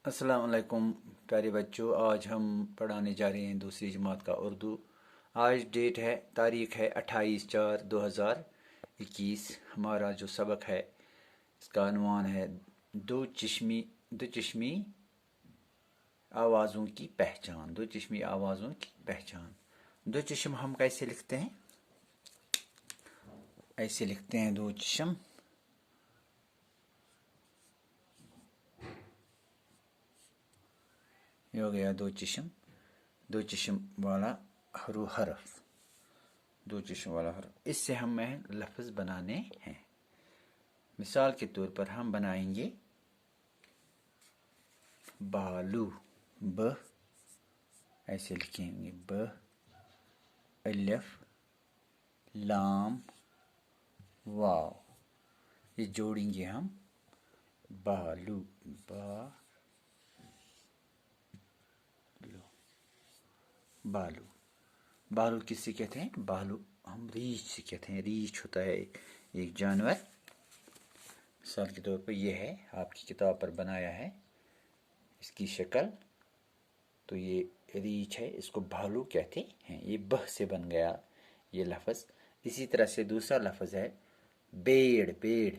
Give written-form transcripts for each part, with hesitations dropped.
अस्सलाम वालेकुम प्यारे बच्चों। आज हम पढ़ाने जा रहे हैं दूसरी जमात का उर्दू। आज डेट है, तारीख़ है 28/4/2021। हमारा जो सबक है इसका अनवान है दो चश्मी आवाज़ों की पहचान। दो चश्मी आवाज़ों की पहचान। दो चश्म हम कैसे लिखते हैं? ऐसे लिखते हैं दो चश्म। ये हो गया दो चश्म। दो चश्म वाला हरफ। दो चश्म वाला हरफ। इससे हमें लफ्ज़ बनाने हैं। मिसाल के तौर पर हम बनाएंगे बालू। ब ऐसे लिखेंगे ब, अलिफ, लाम, वाव। ये जोड़ेंगे हम बालू। बालू। बालू किससे कहते हैं? बालू हम रीछ से कहते हैं। रीछ होता है एक जानवर। मिसाल के तौर पर यह है, आपकी किताब पर बनाया है इसकी शक्ल। तो ये रीछ है, इसको भालू कहते हैं। ये बह से बन गया ये लफ्ज़। इसी तरह से दूसरा लफ्ज़ है बेड़। बेड़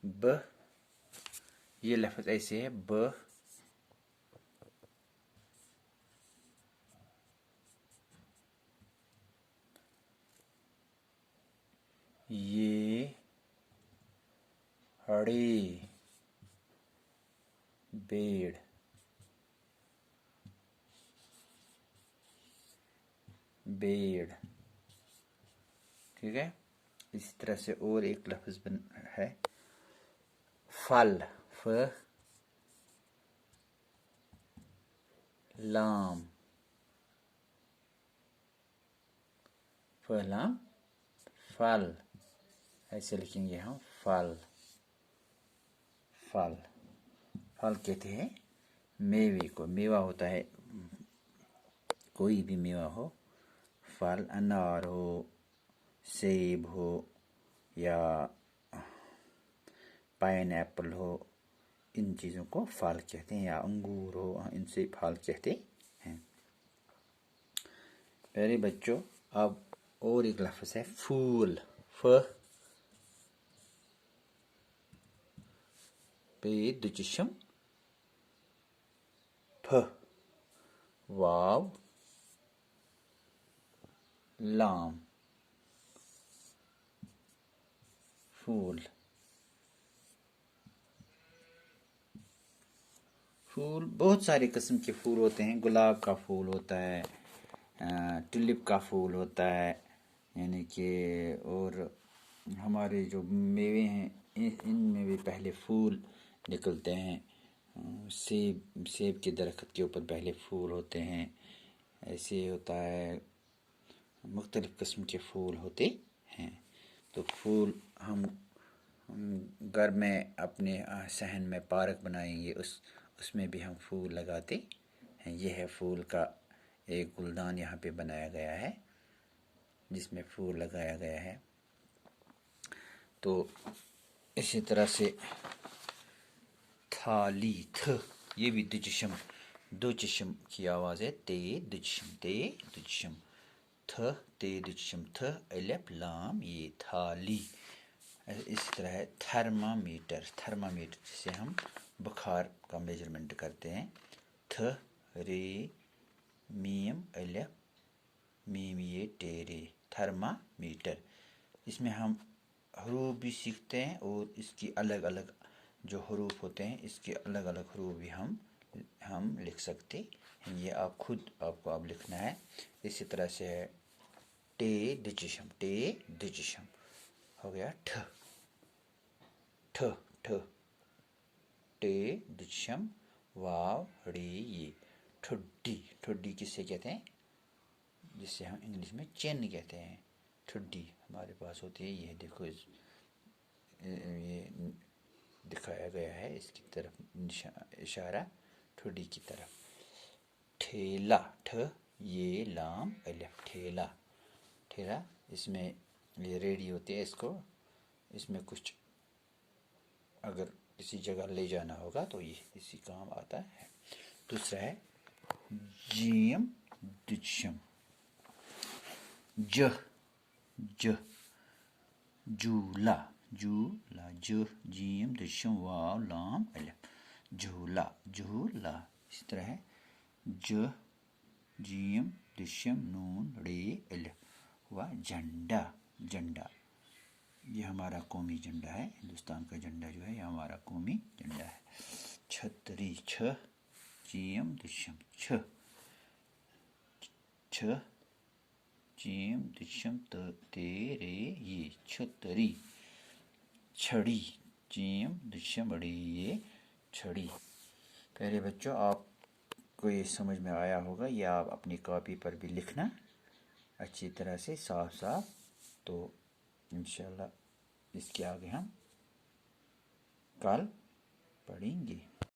ब, ये लफ्ज़ ऐसे है ब, ये हड़े बेड़। बेड़, ठीक है। इसी तरह से और एक लफ्ज़ बन है फल। फ, लाम, फलाम, फल। ऐसे लिखेंगे हम फल। फल। फल कहते हैं मेवे को। मेवा होता है कोई भी मेवा हो। फल अनार हो, सेब हो, या पाइन एप्पल हो, इन चीज़ों को फल कहते हैं। या अंगूर हो, इनसे फल कहते हैं। प्यारे बच्चों, अब और एक लफ्ज़ है फूल। फ पे दो चश्म फ, वाव, लाम, फूल। फूल बहुत सारे किस्म के फूल होते हैं। गुलाब का फूल होता है, ट्यूलिप का फूल होता है, यानी कि और हमारे जो मेवे हैं इनमें भी पहले फूल निकलते हैं। सेब के दरख्त के ऊपर पहले फूल होते हैं। ऐसे होता है, मुख्तलिफ़ किस्म के फूल होते हैं। तो फूल हम घर में अपने सहन में पार्क बनाएंगे, उसमें भी हम फूल लगाते हैं। यह है फूल का एक गुलदान यहाँ पे बनाया गया है जिसमें फूल लगाया गया है। तो इसी तरह से थाली। थ, ये भी दो चश्म की आवाज़ है। ते दो चश्म, ते दो चश्म। थ, ते दो चश्म थ, अलिफ लाम, ये थाली। इस तरह है थर्मामीटर। थर्मामीटर जिसे हम बुखार का मेजरमेंट करते हैं। थ, रे, मीम, अलिफ, मीम, ये टेरे, थर्मामीटर। इसमें हम हरूफ भी सीखते हैं और इसकी अलग अलग जो हरूफ होते हैं इसके अलग अलग हरूफ भी हम लिख सकते हैं। ये आपको अब लिखना है। इसी तरह से है टे दिचशम। टे दिचशम हो गया ठ। ठ ठ टे दिचशम वाव रे ये ठुड्डी। ठुड्डी किससे कहते हैं? जिससे हम इंग्लिश में चेन कहते हैं। ठुड्डी हमारे पास होती है। ये देखो, ये दिखाया गया है इसकी तरफ इशारा, ठुड्डी की तरफ। ठेला। ठ, ये लाम, अलिफ, ठेला। ठेला, इसमें ये रेडी होती है। इसमें कुछ अगर کسی جگہ لے جانا ہوگا تو یہ اسی کام آتا ہے. دوسرا ہے جیم دچشم ج جھولا جھولا جیم دشم واو لام الف جھولا جھولا. اسی طرح ہے جیم دشم نون ڑے الف ہوا جھنڈا جھنڈا. یہ ہمارا قومی جھنڈا ہے. ہندوستان کا جھنڈا جو ہے یہ ہمارا قومی جھنڈا ہے. چھتری چھ جیم دشم چھ جیم دشم تیرے یہ چھتری. چھڑی جیم دشم بڑی یہ چھڑی. پہلے بچوں آپ کو یہ سمجھ میں آیا ہوگا. یہ آپ اپنی کاپی پر بھی لکھنا اچھی طرح سے صاف صاف. تو انشاءاللہ اس کے آگے ہم کل پڑھیں گے.